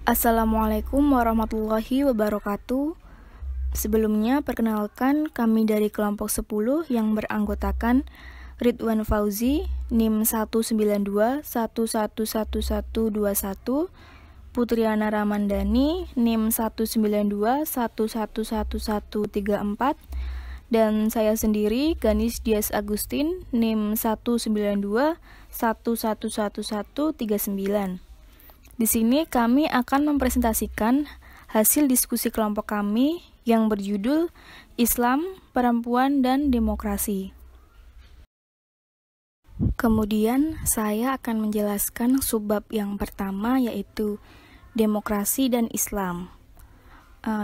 Assalamualaikum warahmatullahi wabarakatuh. Sebelumnya, perkenalkan kami dari kelompok 10 yang beranggotakan Ridwan Fauzi, NIM 19211111121, Putriana Ramandani, NIM 192111134, dan saya sendiri, Ganis Dias Agustin, NIM 192111139. Di sini kami akan mempresentasikan hasil diskusi kelompok kami yang berjudul Islam, Perempuan, dan Demokrasi. Kemudian saya akan menjelaskan subbab yang pertama, yaitu demokrasi dan Islam.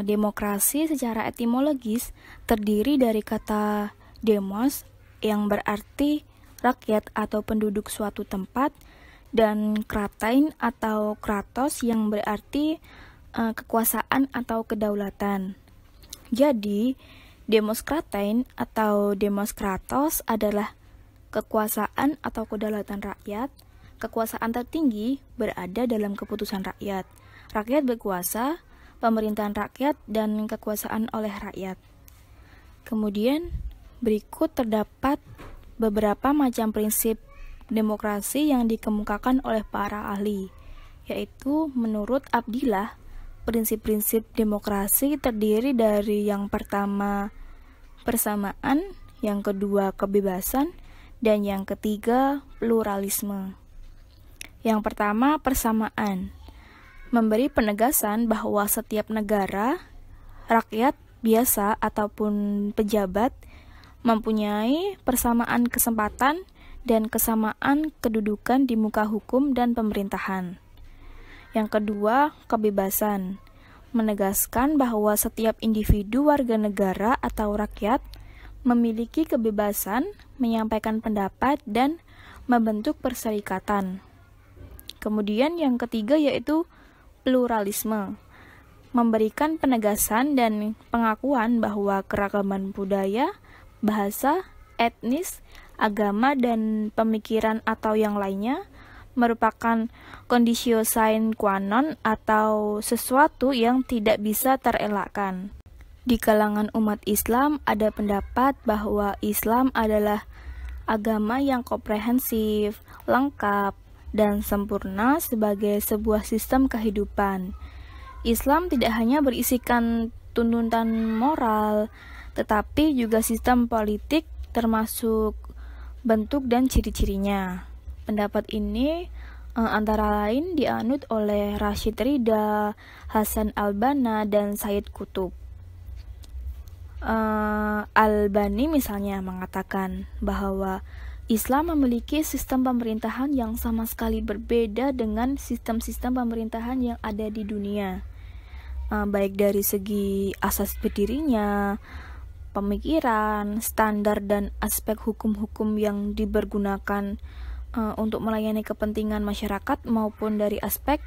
Demokrasi secara etimologis terdiri dari kata demos yang berarti rakyat atau penduduk suatu tempat, dan kratein atau kratos yang berarti kekuasaan atau kedaulatan. Jadi, demos kratein atau demos kratos adalah kekuasaan atau kedaulatan rakyat. Kekuasaan tertinggi berada dalam keputusan rakyat. Rakyat berkuasa, pemerintahan rakyat, dan kekuasaan oleh rakyat. Kemudian, berikut terdapat beberapa macam prinsip demokrasi yang dikemukakan oleh para ahli, yaitu menurut Abdillah, prinsip-prinsip demokrasi terdiri dari yang pertama persamaan, yang kedua kebebasan, dan yang ketiga pluralisme. Yang pertama persamaan, memberi penegasan bahwa setiap negara, rakyat biasa ataupun pejabat mempunyai persamaan kesempatan dan kesamaan kedudukan di muka hukum dan pemerintahan. Yang kedua, kebebasan, menegaskan bahwa setiap individu warga negara atau rakyat memiliki kebebasan menyampaikan pendapat dan membentuk perserikatan. Kemudian yang ketiga yaitu pluralisme, memberikan penegasan dan pengakuan bahwa keragaman budaya, bahasa, etnis, agama, dan pemikiran atau yang lainnya merupakan conditio sine qua non atau sesuatu yang tidak bisa terelakkan. Di kalangan umat Islam ada pendapat bahwa Islam adalah agama yang komprehensif, lengkap, dan sempurna sebagai sebuah sistem kehidupan. Islam tidak hanya berisikan tuntutan moral, tetapi juga sistem politik termasuk bentuk dan ciri-cirinya. Pendapat ini antara lain dianut oleh Rashid Ridha, Hasan al-Banna, dan Sayyid Qutb. Al-Bani misalnya mengatakan bahwa Islam memiliki sistem pemerintahan yang sama sekali berbeda dengan sistem-sistem pemerintahan yang ada di dunia, baik dari segi asas berdirinya, pemikiran, standar, dan aspek hukum-hukum yang dipergunakan untuk melayani kepentingan masyarakat maupun dari aspek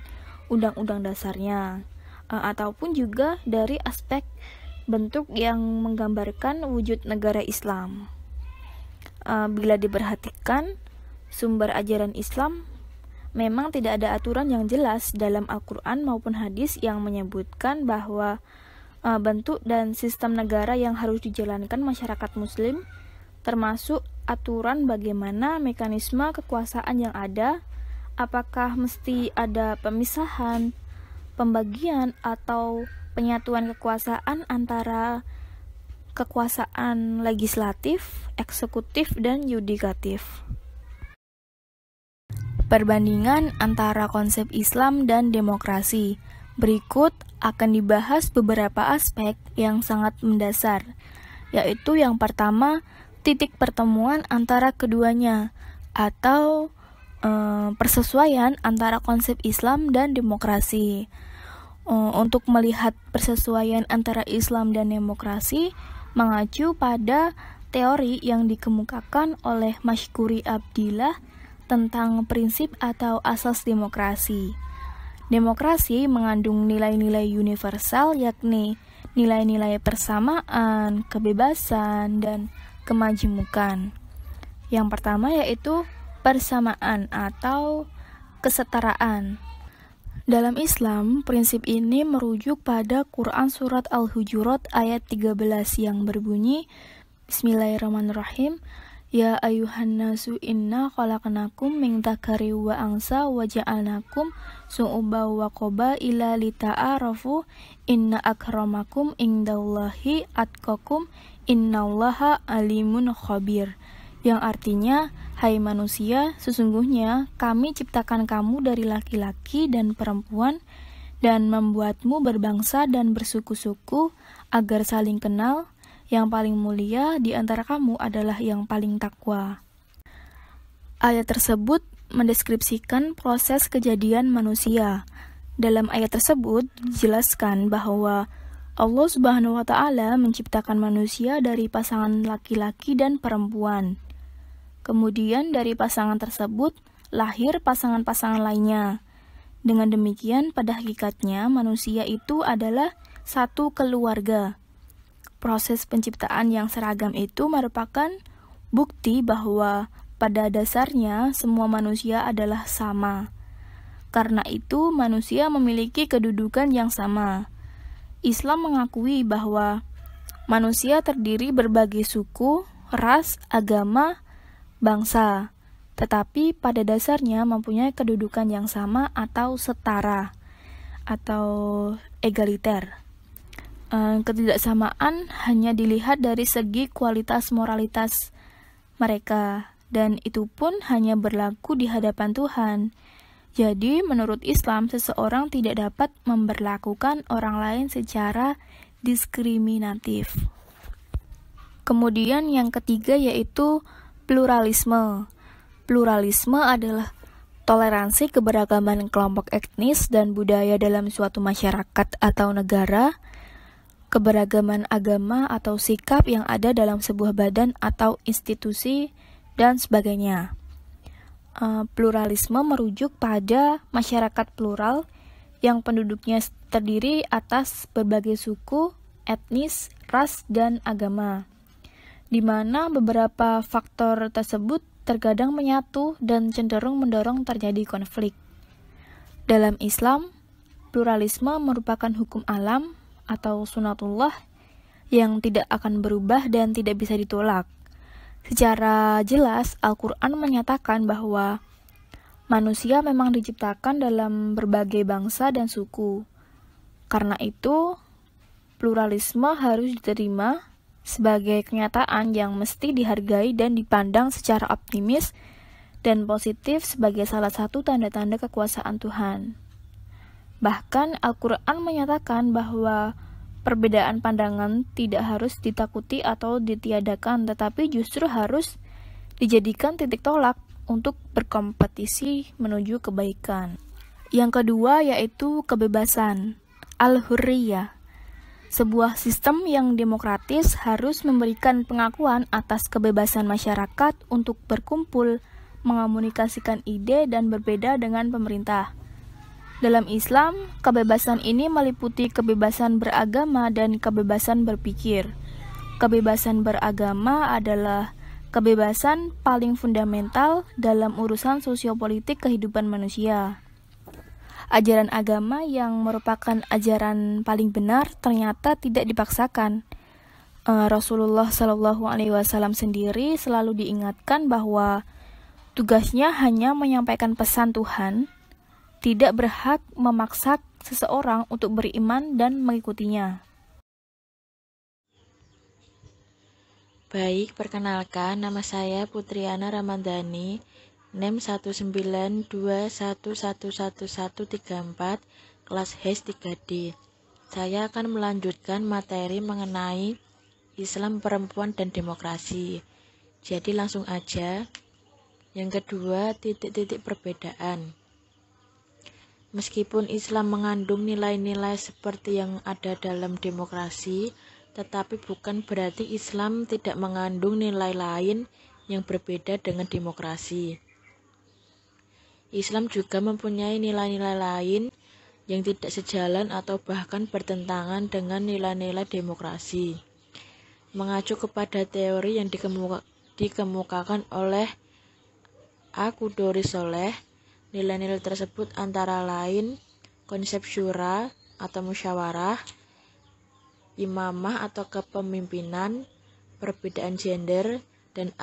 undang-undang dasarnya, ataupun juga dari aspek bentuk yang menggambarkan wujud negara Islam. Bila diperhatikan, sumber ajaran Islam memang tidak ada aturan yang jelas dalam Al-Quran maupun hadis yang menyebutkan bahwa bentuk dan sistem negara yang harus dijalankan masyarakat muslim, termasuk aturan bagaimana mekanisme kekuasaan yang ada, apakah mesti ada pemisahan, pembagian, atau penyatuan kekuasaan antara kekuasaan legislatif, eksekutif, dan yudikatif. Perbandingan antara konsep Islam dan demokrasi. Berikut akan dibahas beberapa aspek yang sangat mendasar, yaitu yang pertama, titik pertemuan antara keduanya, atau persesuaian antara konsep Islam dan demokrasi. Untuk melihat persesuaian antara Islam dan demokrasi, mengacu pada teori yang dikemukakan oleh Mashkuri Abdillah tentang prinsip atau asas demokrasi. Demokrasi mengandung nilai-nilai universal, yakni nilai-nilai persamaan, kebebasan, dan kemajemukan. Yang pertama yaitu persamaan atau kesetaraan. Dalam Islam, prinsip ini merujuk pada Quran Surat Al-Hujurat ayat 13 yang berbunyi, Bismillahirrahmanirrahim, Ya ayuhan nasu inna khalaqnakum min dzakari wa angsa wa ja'alnakum su'uba wa qabaila lita'arafu inna akramakum indallahi atqakum innallaha alimun khabir. Yang artinya, hai manusia, sesungguhnya kami ciptakan kamu dari laki-laki dan perempuan dan membuatmu berbangsa dan bersuku-suku agar saling kenal. Yang paling mulia di antara kamu adalah yang paling takwa. Ayat tersebut mendeskripsikan proses kejadian manusia. Dalam ayat tersebut dijelaskan bahwa Allah Subhanahu wa Ta'ala menciptakan manusia dari pasangan laki-laki dan perempuan. Kemudian dari pasangan tersebut lahir pasangan-pasangan lainnya. Dengan demikian, pada hakikatnya manusia itu adalah satu keluarga. Proses penciptaan yang seragam itu merupakan bukti bahwa pada dasarnya semua manusia adalah sama. Karena itu, manusia memiliki kedudukan yang sama. Islam mengakui bahwa manusia terdiri berbagai suku, ras, agama, bangsa, tetapi pada dasarnya mempunyai kedudukan yang sama atau setara, atau egaliter. Ketidaksamaan hanya dilihat dari segi kualitas moralitas mereka, dan itu pun hanya berlaku di hadapan Tuhan. Jadi, menurut Islam, seseorang tidak dapat memperlakukan orang lain secara diskriminatif. Kemudian yang ketiga yaitu pluralisme. Pluralisme adalah toleransi keberagaman kelompok etnis dan budaya dalam suatu masyarakat atau negara, keberagaman agama atau sikap yang ada dalam sebuah badan atau institusi, dan sebagainya. Pluralisme merujuk pada masyarakat plural yang penduduknya terdiri atas berbagai suku, etnis, ras, dan agama, di mana beberapa faktor tersebut terkadang menyatu dan cenderung mendorong terjadi konflik. Dalam Islam, pluralisme merupakan hukum alam atau sunatullah yang tidak akan berubah dan tidak bisa ditolak. Secara jelas, Al-Quran menyatakan bahwa manusia memang diciptakan dalam berbagai bangsa dan suku. Karena itu, pluralisme harus diterima sebagai kenyataan yang mesti dihargai dan dipandang secara optimis dan positif sebagai salah satu tanda-tanda kekuasaan Tuhan. Bahkan Al-Quran menyatakan bahwa perbedaan pandangan tidak harus ditakuti atau ditiadakan, tetapi justru harus dijadikan titik tolak untuk berkompetisi menuju kebaikan. Yang kedua yaitu kebebasan, al-hurriyah. Sebuah sistem yang demokratis harus memberikan pengakuan atas kebebasan masyarakat untuk berkumpul, mengomunikasikan ide, dan berbeda dengan pemerintah. Dalam Islam, kebebasan ini meliputi kebebasan beragama dan kebebasan berpikir. Kebebasan beragama adalah kebebasan paling fundamental dalam urusan sosiopolitik kehidupan manusia. Ajaran agama yang merupakan ajaran paling benar ternyata tidak dipaksakan. Rasulullah SAW sendiri selalu diingatkan bahwa tugasnya hanya menyampaikan pesan Tuhan, tidak berhak memaksa seseorang untuk beriman dan mengikutinya. Baik, perkenalkan, nama saya Putriana Ramadhani, NEM 192111134, kelas HES 3D. Saya akan melanjutkan materi mengenai Islam, perempuan, dan demokrasi. Jadi langsung aja. Yang kedua, titik-titik perbedaan. Meskipun Islam mengandung nilai-nilai seperti yang ada dalam demokrasi, tetapi bukan berarti Islam tidak mengandung nilai lain yang berbeda dengan demokrasi. Islam juga mempunyai nilai-nilai lain yang tidak sejalan atau bahkan bertentangan dengan nilai-nilai demokrasi. Mengacu kepada teori yang dikemukakan oleh Al-Quduri Sholeh, nilai-nilai tersebut antara lain konsep syura atau musyawarah, imamah atau kepemimpinan, perbedaan gender, dan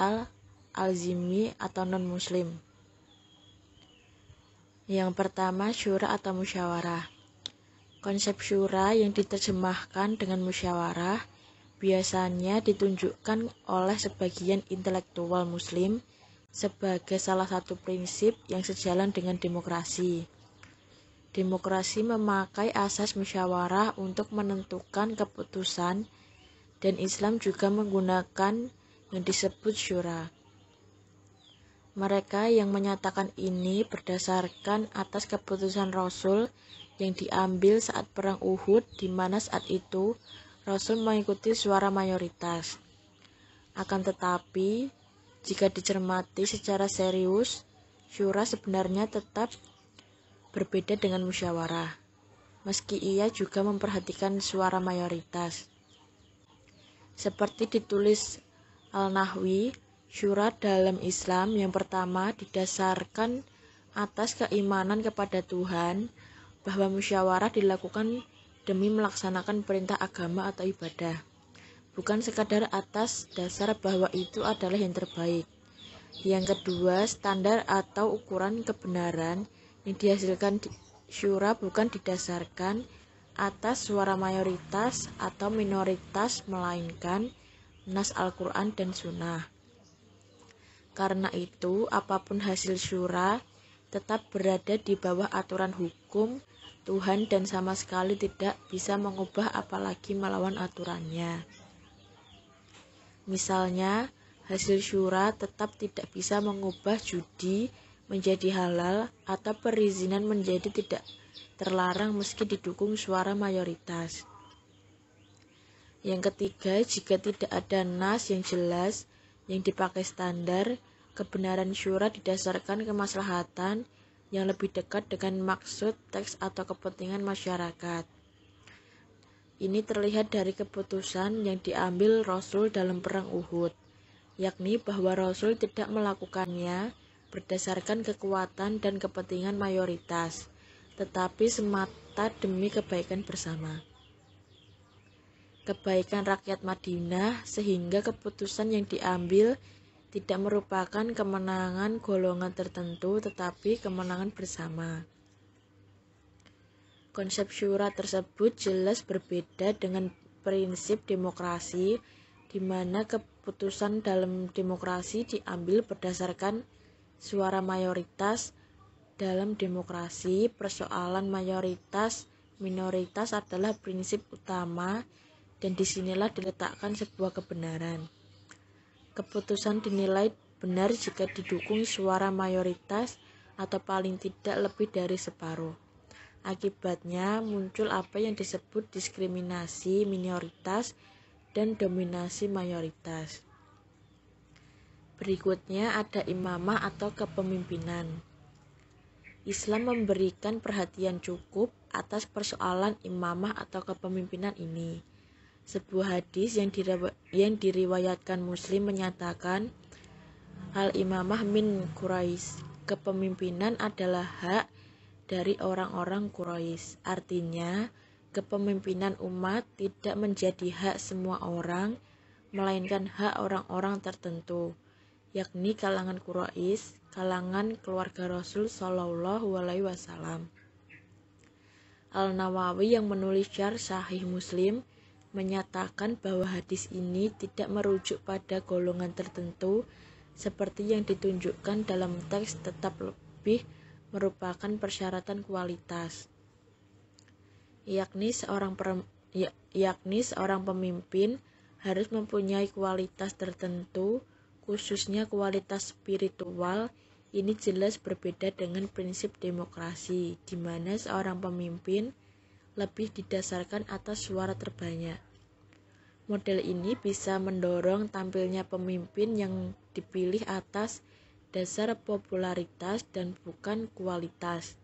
al-zimmi atau non-muslim. Yang pertama, syura atau musyawarah. Konsep syura yang diterjemahkan dengan musyawarah biasanya ditunjukkan oleh sebagian intelektual muslim sebagai salah satu prinsip yang sejalan dengan demokrasi. Demokrasi memakai asas musyawarah untuk menentukan keputusan, dan Islam juga menggunakan yang disebut syura. Mereka yang menyatakan ini berdasarkan atas keputusan Rasul yang diambil saat perang Uhud, di mana saat itu Rasul mengikuti suara mayoritas. Akan tetapi, jika dicermati secara serius, syura sebenarnya tetap berbeda dengan musyawarah, meski ia juga memperhatikan suara mayoritas. Seperti ditulis Al-Nahwi, syura dalam Islam yang pertama didasarkan atas keimanan kepada Tuhan, bahwa musyawarah dilakukan demi melaksanakan perintah agama atau ibadah, bukan sekadar atas dasar bahwa itu adalah yang terbaik. Yang kedua, standar atau ukuran kebenaran yang dihasilkan syura bukan didasarkan atas suara mayoritas atau minoritas, melainkan nas Al-Quran dan Sunnah. Karena itu, apapun hasil syura tetap berada di bawah aturan hukum Tuhan dan sama sekali tidak bisa mengubah apalagi melawan aturannya. Misalnya, hasil syura tetap tidak bisa mengubah judi menjadi halal atau perizinan menjadi tidak terlarang meski didukung suara mayoritas. Yang ketiga, jika tidak ada nas yang jelas yang dipakai standar, kebenaran syura didasarkan kemaslahatan yang lebih dekat dengan maksud teks atau kepentingan masyarakat. Ini terlihat dari keputusan yang diambil Rasul dalam perang Uhud, yakni bahwa Rasul tidak melakukannya berdasarkan kekuatan dan kepentingan mayoritas, tetapi semata demi kebaikan bersama. Kebaikan rakyat Madinah, sehingga keputusan yang diambil tidak merupakan kemenangan golongan tertentu, tetapi kemenangan bersama. Konsep syura tersebut jelas berbeda dengan prinsip demokrasi, di mana keputusan dalam demokrasi diambil berdasarkan suara mayoritas. Dalam demokrasi, persoalan mayoritas minoritas adalah prinsip utama, dan disinilah diletakkan sebuah kebenaran. Keputusan dinilai benar jika didukung suara mayoritas atau paling tidak lebih dari separuh. Akibatnya muncul apa yang disebut diskriminasi minoritas dan dominasi mayoritas. Berikutnya ada imamah atau kepemimpinan. Islam memberikan perhatian cukup atas persoalan imamah atau kepemimpinan ini. Sebuah hadis yang diriwayatkan Muslim menyatakan, al-imamah min Quraisy, kepemimpinan adalah hak dari orang-orang Quraisy. Artinya, kepemimpinan umat tidak menjadi hak semua orang, melainkan hak orang-orang tertentu, yakni kalangan Quraisy, kalangan keluarga Rasul Shallallahu Alaihi Wasallam. Al-Nawawi yang menulis Syarh Sahih Muslim menyatakan bahwa hadis ini tidak merujuk pada golongan tertentu seperti yang ditunjukkan dalam teks, tetap lebih merupakan persyaratan kualitas, yakni seorang pemimpin harus mempunyai kualitas tertentu, khususnya kualitas spiritual. Ini jelas berbeda dengan prinsip demokrasi, di mana seorang pemimpin lebih didasarkan atas suara terbanyak. Model ini bisa mendorong tampilnya pemimpin yang dipilih atas dasar popularitas dan bukan kualitas,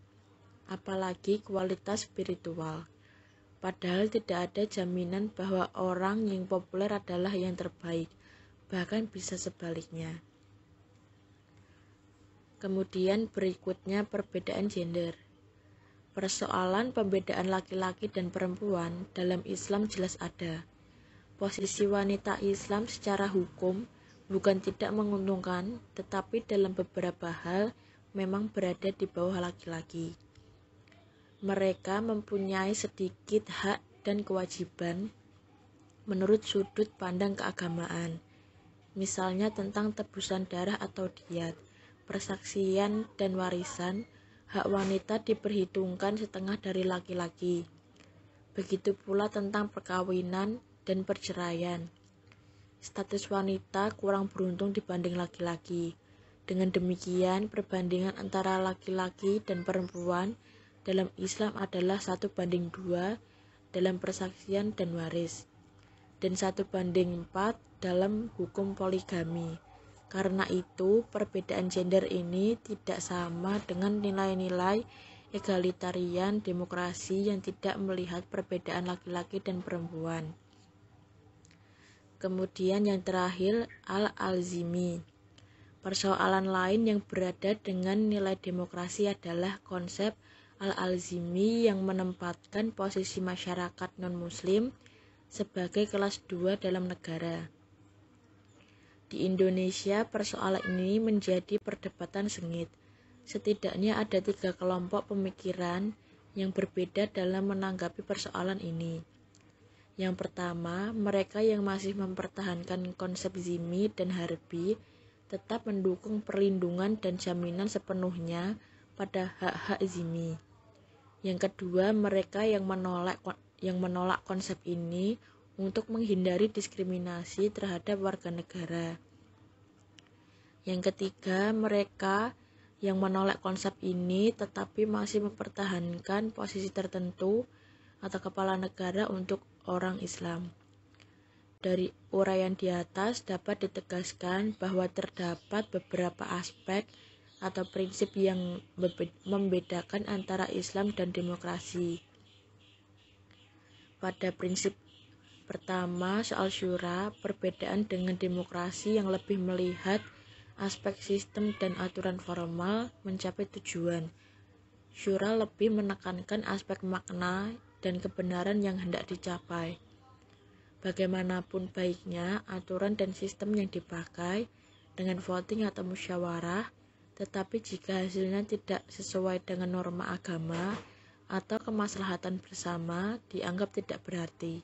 apalagi kualitas spiritual. Padahal tidak ada jaminan bahwa orang yang populer adalah yang terbaik, bahkan bisa sebaliknya. Kemudian berikutnya perbedaan gender. Persoalan pembedaan laki-laki dan perempuan dalam Islam jelas ada. Posisi wanita Islam secara hukum bukan tidak menguntungkan, tetapi dalam beberapa hal memang berada di bawah laki-laki. Mereka mempunyai sedikit hak dan kewajiban menurut sudut pandang keagamaan, misalnya tentang tebusan darah atau diat, persaksian dan warisan. Hak wanita diperhitungkan setengah dari laki-laki. Begitu pula tentang perkawinan dan perceraian. Status wanita kurang beruntung dibanding laki-laki. Dengan demikian, perbandingan antara laki-laki dan perempuan dalam Islam adalah 1:2 dalam persaksian dan waris, dan 1:4 dalam hukum poligami. Karena itu, perbedaan gender ini tidak sama dengan nilai-nilai egalitarian demokrasi yang tidak melihat perbedaan laki-laki dan perempuan. Kemudian yang terakhir, Al-Alzimi. Persoalan lain yang berada dengan nilai demokrasi adalah konsep Al-Alzimi yang menempatkan posisi masyarakat non-muslim sebagai kelas 2 dalam negara. Di Indonesia, persoalan ini menjadi perdebatan sengit. Setidaknya ada 3 kelompok pemikiran yang berbeda dalam menanggapi persoalan ini. Yang pertama, mereka yang masih mempertahankan konsep zimmi dan harbi tetap mendukung perlindungan dan jaminan sepenuhnya pada hak-hak zimmi. Yang kedua, mereka yang menolak konsep ini untuk menghindari diskriminasi terhadap warga negara. Yang ketiga, mereka yang menolak konsep ini tetapi masih mempertahankan posisi tertentu atau kepala negara untuk orang Islam. Dari uraian di atas dapat ditegaskan bahwa terdapat beberapa aspek atau prinsip yang membedakan antara Islam dan demokrasi. Pada prinsip pertama, soal syura, perbedaan dengan demokrasi yang lebih melihat aspek sistem dan aturan formal mencapai tujuan. Syura lebih menekankan aspek makna dan kebenaran yang hendak dicapai. Bagaimanapun baiknya aturan dan sistem yang dipakai dengan voting atau musyawarah, tetapi jika hasilnya tidak sesuai dengan norma agama atau kemaslahatan bersama, dianggap tidak berarti.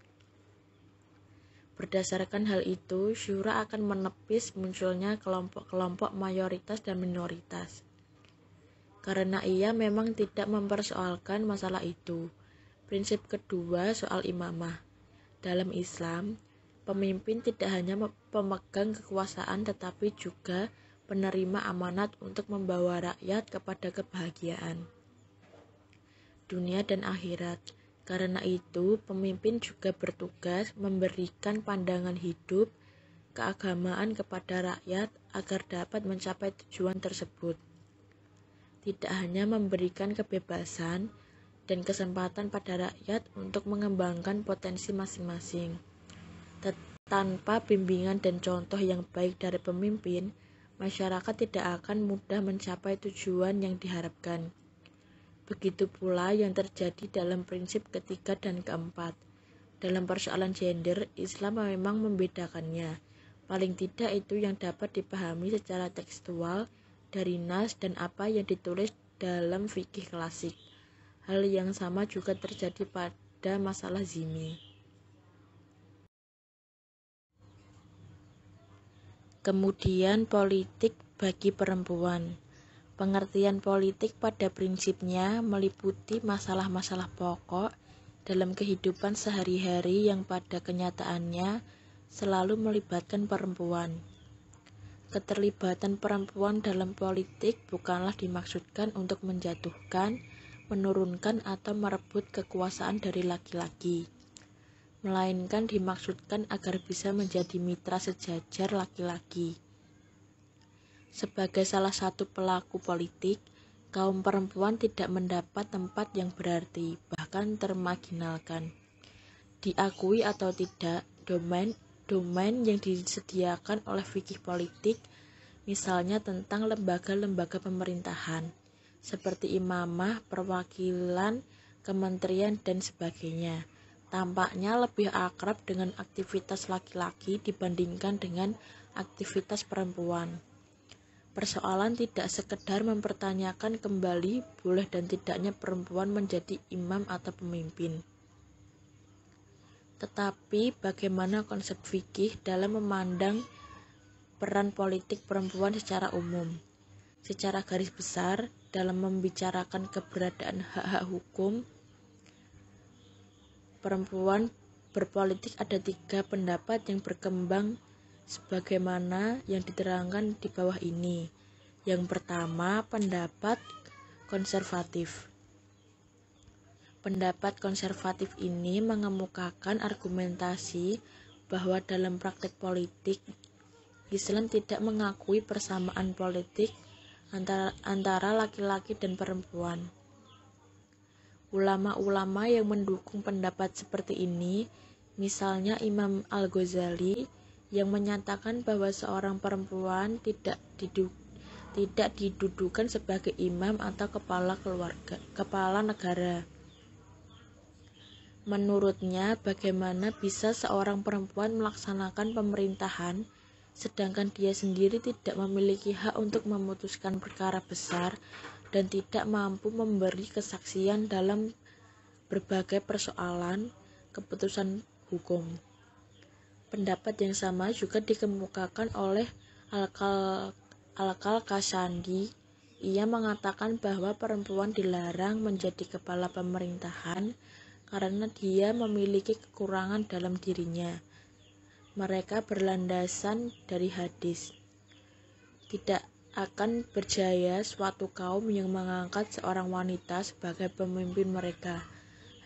Berdasarkan hal itu, syura akan menepis munculnya kelompok-kelompok mayoritas dan minoritas. Karena ia memang tidak mempersoalkan masalah itu. Prinsip kedua, soal imamah. Dalam Islam, pemimpin tidak hanya pemegang kekuasaan tetapi juga penerima amanat untuk membawa rakyat kepada kebahagiaan dunia dan akhirat. Karena itu, pemimpin juga bertugas memberikan pandangan hidup keagamaan kepada rakyat agar dapat mencapai tujuan tersebut. Tidak hanya memberikan kebebasan dan kesempatan pada rakyat untuk mengembangkan potensi masing-masing. Tanpa bimbingan dan contoh yang baik dari pemimpin, masyarakat tidak akan mudah mencapai tujuan yang diharapkan. Begitu pula yang terjadi dalam prinsip ketiga dan keempat. Dalam persoalan gender, Islam memang membedakannya. Paling tidak itu yang dapat dipahami secara tekstual dari nas dan apa yang ditulis dalam fikih klasik. Hal yang sama juga terjadi pada masalah zimmi. Kemudian politik bagi perempuan. Pengertian politik pada prinsipnya meliputi masalah-masalah pokok dalam kehidupan sehari-hari yang pada kenyataannya selalu melibatkan perempuan. Keterlibatan perempuan dalam politik bukanlah dimaksudkan untuk menjatuhkan, menurunkan atau merebut kekuasaan dari laki-laki, melainkan dimaksudkan agar bisa menjadi mitra sejajar laki-laki. Sebagai salah satu pelaku politik, kaum perempuan tidak mendapat tempat yang berarti, bahkan termarginalkan. Diakui atau tidak, domain yang disediakan oleh fikih politik, misalnya tentang lembaga-lembaga pemerintahan, seperti imamah, perwakilan, kementerian, dan sebagainya. Tampaknya lebih akrab dengan aktivitas laki-laki dibandingkan dengan aktivitas perempuan. Persoalan tidak sekedar mempertanyakan kembali boleh dan tidaknya perempuan menjadi imam atau pemimpin, tetapi bagaimana konsep fikih dalam memandang peran politik perempuan secara umum. Secara garis besar, dalam membicarakan keberadaan hak-hak hukum perempuan berpolitik ada 3 pendapat yang berkembang sebagaimana yang diterangkan di bawah ini. Yang pertama, pendapat konservatif. Pendapat konservatif ini mengemukakan argumentasi bahwa dalam praktek politik, Islam tidak mengakui persamaan politik antara laki-laki dan perempuan. Ulama-ulama yang mendukung pendapat seperti ini, misalnya Imam Al-Ghazali, yang menyatakan bahwa seorang perempuan tidak didudukan sebagai imam atau kepala negara. Menurutnya, bagaimana bisa seorang perempuan melaksanakan pemerintahan, sedangkan dia sendiri tidak memiliki hak untuk memutuskan perkara besar dan tidak mampu memberi kesaksian dalam berbagai persoalan keputusan hukum. Pendapat yang sama juga dikemukakan oleh Al-Kashandi. Ia mengatakan bahwa perempuan dilarang menjadi kepala pemerintahan karena dia memiliki kekurangan dalam dirinya. Mereka berlandasan dari hadis. Tidak akan berjaya suatu kaum yang mengangkat seorang wanita sebagai pemimpin mereka.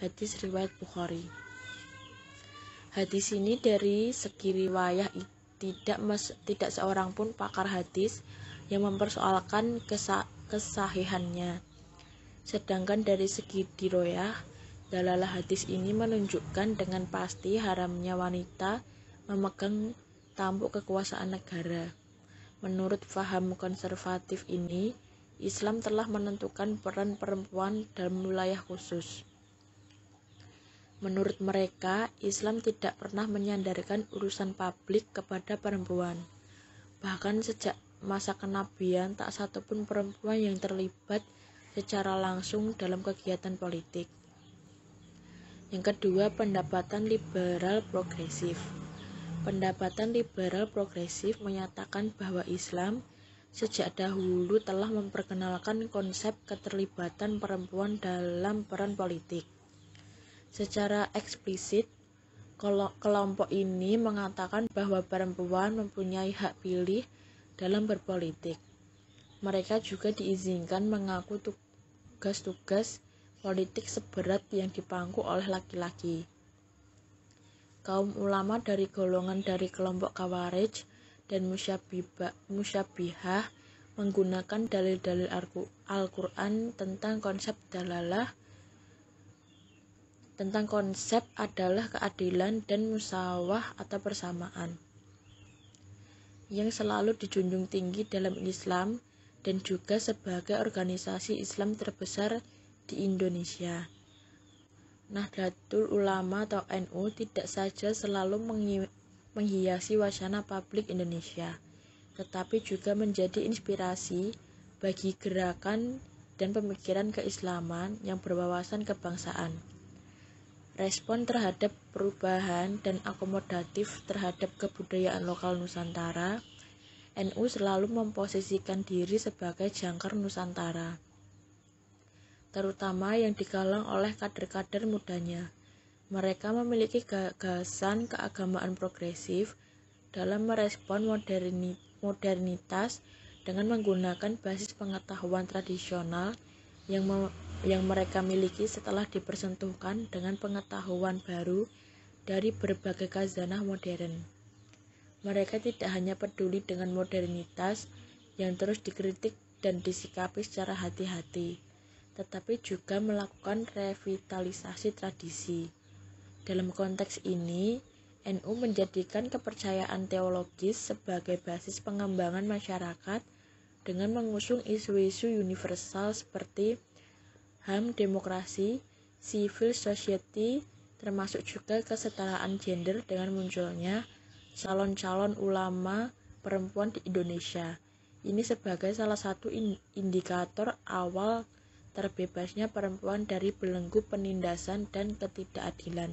Hadis riwayat Bukhari. Hadis ini dari segi riwayah tidak seorang pun pakar hadis yang mempersoalkan kesahihannya. Sedangkan dari segi diroyah, dalalah hadis ini menunjukkan dengan pasti haramnya wanita memegang tampuk kekuasaan negara. Menurut paham konservatif ini, Islam telah menentukan peran perempuan dalam wilayah khusus. Menurut mereka, Islam tidak pernah menyandarkan urusan publik kepada perempuan. Bahkan sejak masa kenabian, tak satupun perempuan yang terlibat secara langsung dalam kegiatan politik. Yang kedua, pendapatan liberal progresif. Pendapatan liberal progresif menyatakan bahwa Islam sejak dahulu telah memperkenalkan konsep keterlibatan perempuan dalam peran politik. Secara eksplisit, kelompok ini mengatakan bahwa perempuan mempunyai hak pilih dalam berpolitik. Mereka juga diizinkan mengaku tugas-tugas politik seberat yang dipangku oleh laki-laki. Kaum ulama dari golongan dari kelompok Khawarij dan Musyabihah menggunakan dalil-dalil Al-Quran tentang konsep adalah keadilan dan musawah atau persamaan, yang selalu dijunjung tinggi dalam Islam dan juga sebagai organisasi Islam terbesar di Indonesia. Nahdlatul Ulama atau NU tidak saja selalu menghiasi wacana publik Indonesia, tetapi juga menjadi inspirasi bagi gerakan dan pemikiran keislaman yang berwawasan kebangsaan. Respon terhadap perubahan dan akomodatif terhadap kebudayaan lokal Nusantara, NU selalu memposisikan diri sebagai jangkar Nusantara, terutama yang digalang oleh kader-kader mudanya. Mereka memiliki gagasan keagamaan progresif dalam merespon modernitas dengan menggunakan basis pengetahuan tradisional yang mereka miliki setelah dipersentuhkan dengan pengetahuan baru dari berbagai khazanah modern. Mereka tidak hanya peduli dengan modernitas yang terus dikritik dan disikapi secara hati-hati, tetapi juga melakukan revitalisasi tradisi. Dalam konteks ini, NU menjadikan kepercayaan teologis sebagai basis pengembangan masyarakat dengan mengusung isu-isu universal seperti HAM, demokrasi, civil society, termasuk juga kesetaraan gender dengan munculnya calon-calon ulama perempuan di Indonesia. Ini sebagai salah satu indikator awal terbebasnya perempuan dari belenggu penindasan dan ketidakadilan.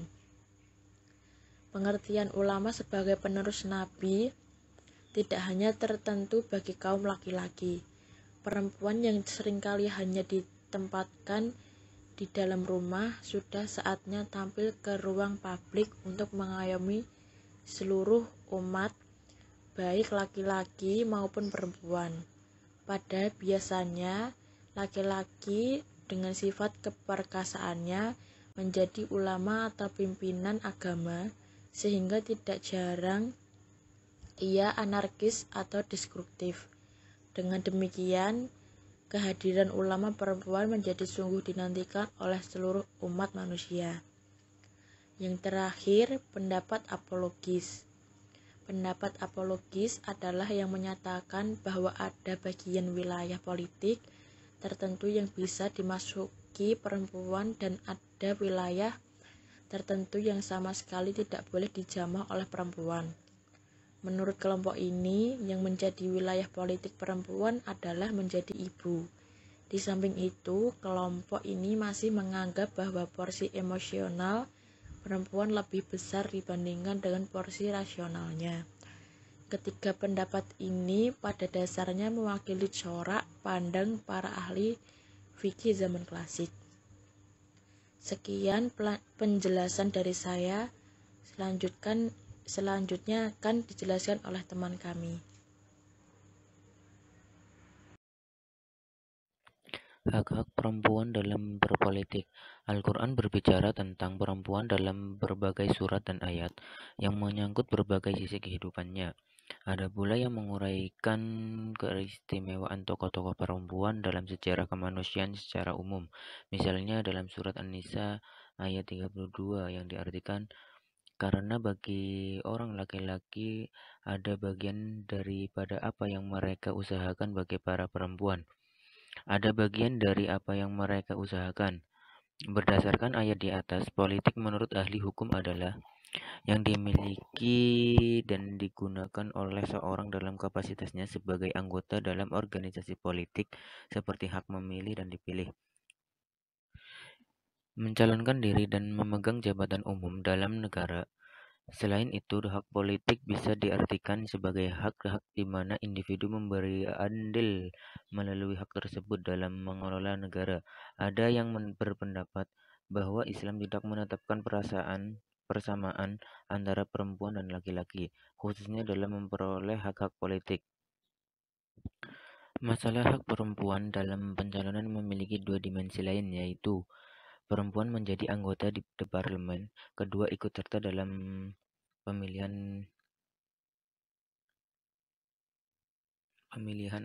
Pengertian ulama sebagai penerus Nabi tidak hanya tertentu bagi kaum laki-laki. Perempuan yang seringkali hanya ditempatkan di dalam rumah sudah saatnya tampil ke ruang publik untuk mengayomi seluruh umat, baik laki-laki maupun perempuan. Pada biasanya, laki-laki dengan sifat keperkasaannya menjadi ulama atau pimpinan agama, sehingga tidak jarang ia anarkis atau destruktif. Dengan demikian, kehadiran ulama perempuan menjadi sungguh dinantikan oleh seluruh umat manusia. Yang terakhir, pendapat apologis. Pendapat apologis adalah yang menyatakan bahwa ada bagian wilayah politik tertentu yang bisa dimasuki perempuan dan ada wilayah tertentu yang sama sekali tidak boleh dijamah oleh perempuan. Menurut kelompok ini, yang menjadi wilayah politik perempuan adalah menjadi ibu. Di samping itu, kelompok ini masih menganggap bahwa porsi emosional perempuan lebih besar dibandingkan dengan porsi rasionalnya. Ketiga pendapat ini pada dasarnya mewakili corak pandang para ahli fikih zaman klasik. Sekian penjelasan dari saya. Selanjutnya akan dijelaskan oleh teman kami. Hak-hak perempuan dalam berpolitik. Al-Quran berbicara tentang perempuan dalam berbagai surat dan ayat yang menyangkut berbagai sisi kehidupannya. Ada pula yang menguraikan keistimewaan tokoh-tokoh perempuan dalam sejarah kemanusiaan secara umum. Misalnya dalam surat An-Nisa ayat 32 yang diartikan, karena bagi orang laki-laki ada bagian daripada apa yang mereka usahakan bagi para perempuan. Ada bagian dari apa yang mereka usahakan. Berdasarkan ayat di atas, politik menurut ahli hukum adalah yang dimiliki dan digunakan oleh seorang dalam kapasitasnya sebagai anggota dalam organisasi politik seperti hak memilih dan dipilih, mencalonkan diri dan memegang jabatan umum dalam negara. Selain itu, hak politik bisa diartikan sebagai hak-hak di mana individu memberi andil melalui hak tersebut dalam mengelola negara. Ada yang berpendapat bahwa Islam tidak menetapkan persamaan antara perempuan dan laki-laki, khususnya dalam memperoleh hak-hak politik. Masalah hak perempuan dalam pencalonan memiliki dua dimensi lain, yaitu perempuan menjadi anggota di parlemen, kedua ikut serta dalam pemilihan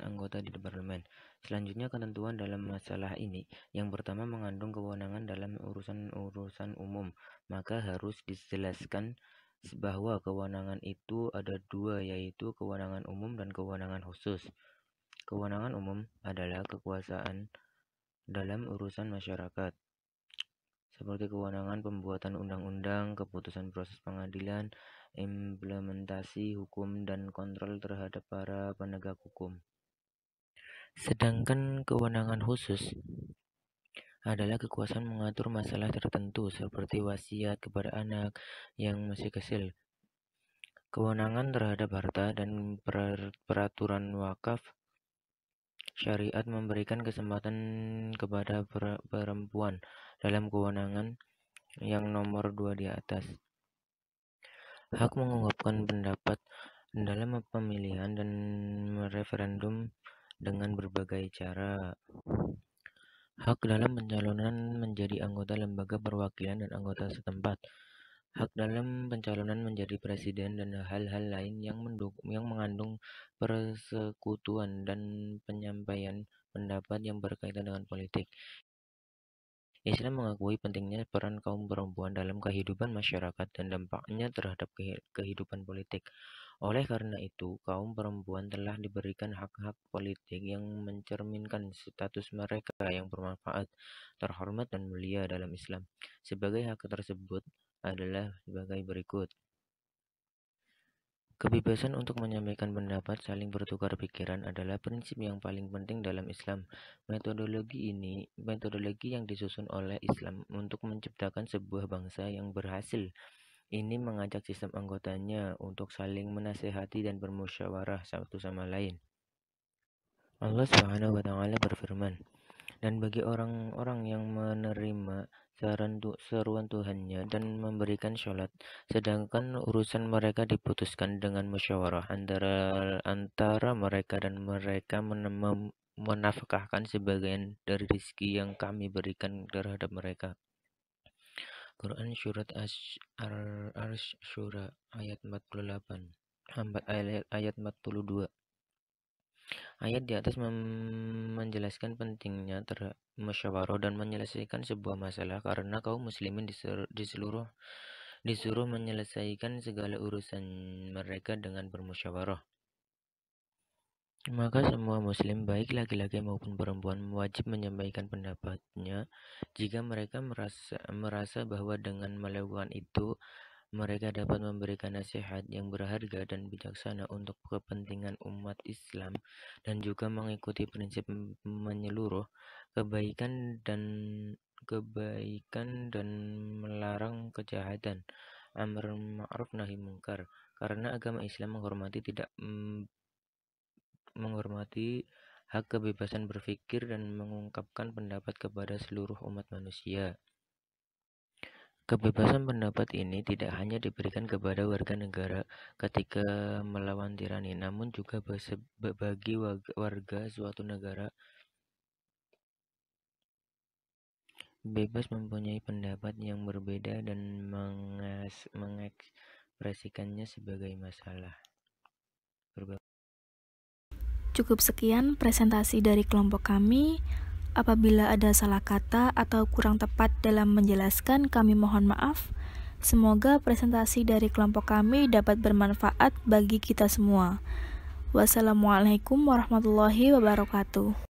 anggota di parlemen. Selanjutnya, ketentuan dalam masalah ini. Yang pertama, mengandung kewenangan dalam urusan umum. Maka harus dijelaskan bahwa kewenangan itu ada dua, yaitu kewenangan umum dan kewenangan khusus. Kewenangan umum adalah kekuasaan dalam urusan masyarakat, seperti kewenangan pembuatan undang-undang, keputusan proses pengadilan, implementasi hukum, dan kontrol terhadap para penegak hukum. Sedangkan kewenangan khusus adalah kekuasaan mengatur masalah tertentu seperti wasiat kepada anak yang masih kecil, kewenangan terhadap harta, dan peraturan wakaf. Syariat memberikan kesempatan kepada perempuan dalam kewenangan yang nomor 2 di atas. Hak mengungkapkan pendapat dalam pemilihan dan referendum dengan berbagai cara. Hak dalam pencalonan menjadi anggota lembaga perwakilan dan anggota setempat. Hak dalam pencalonan menjadi presiden dan hal-hal lain yang mengandung persekutuan dan penyampaian pendapat yang berkaitan dengan politik. Islam mengakui pentingnya peran kaum perempuan dalam kehidupan masyarakat dan dampaknya terhadap kehidupan politik. Oleh karena itu, kaum perempuan telah diberikan hak-hak politik yang mencerminkan status mereka yang bermanfaat, terhormat, dan mulia dalam Islam. Sebagai hak tersebut adalah sebagai berikut. Kebebasan untuk menyampaikan pendapat, saling bertukar pikiran adalah prinsip yang paling penting dalam Islam. Metodologi yang disusun oleh Islam untuk menciptakan sebuah bangsa yang berhasil. Ini mengajak sistem anggotanya untuk saling menasihati dan bermusyawarah satu sama lain. Allah Subhanahu wa taala berfirman, "Dan bagi orang-orang yang menerima seruan Tuhannya dan memberikan sholat, sedangkan urusan mereka diputuskan dengan musyawarah antara mereka dan mereka menafkahkan sebagian dari rezeki yang kami berikan terhadap mereka." Quran Surat Asy-Syura ayat 48 ayat 42. Ayat di atas menjelaskan pentingnya musyawarah dan menyelesaikan sebuah masalah karena kaum muslimin disuruh menyelesaikan segala urusan mereka dengan bermusyawarah. Maka semua muslim, baik laki-laki maupun perempuan, wajib menyampaikan pendapatnya jika mereka merasa bahwa dengan melakukan itu mereka dapat memberikan nasihat yang berharga dan bijaksana untuk kepentingan umat Islam dan juga mengikuti prinsip menyeluruh kebaikan dan melarang kejahatan, amar ma'ruf nahi munkar, karena agama Islam menghormati hak kebebasan berpikir dan mengungkapkan pendapat kepada seluruh umat manusia. Kebebasan pendapat ini tidak hanya diberikan kepada warga negara ketika melawan tirani, namun juga bagi warga suatu negara bebas mempunyai pendapat yang berbeda dan mengekspresikannya sebagai masalah. Cukup sekian presentasi dari kelompok kami. Apabila ada salah kata atau kurang tepat dalam menjelaskan, kami mohon maaf. Semoga presentasi dari kelompok kami dapat bermanfaat bagi kita semua. Wassalamualaikum warahmatullahi wabarakatuh.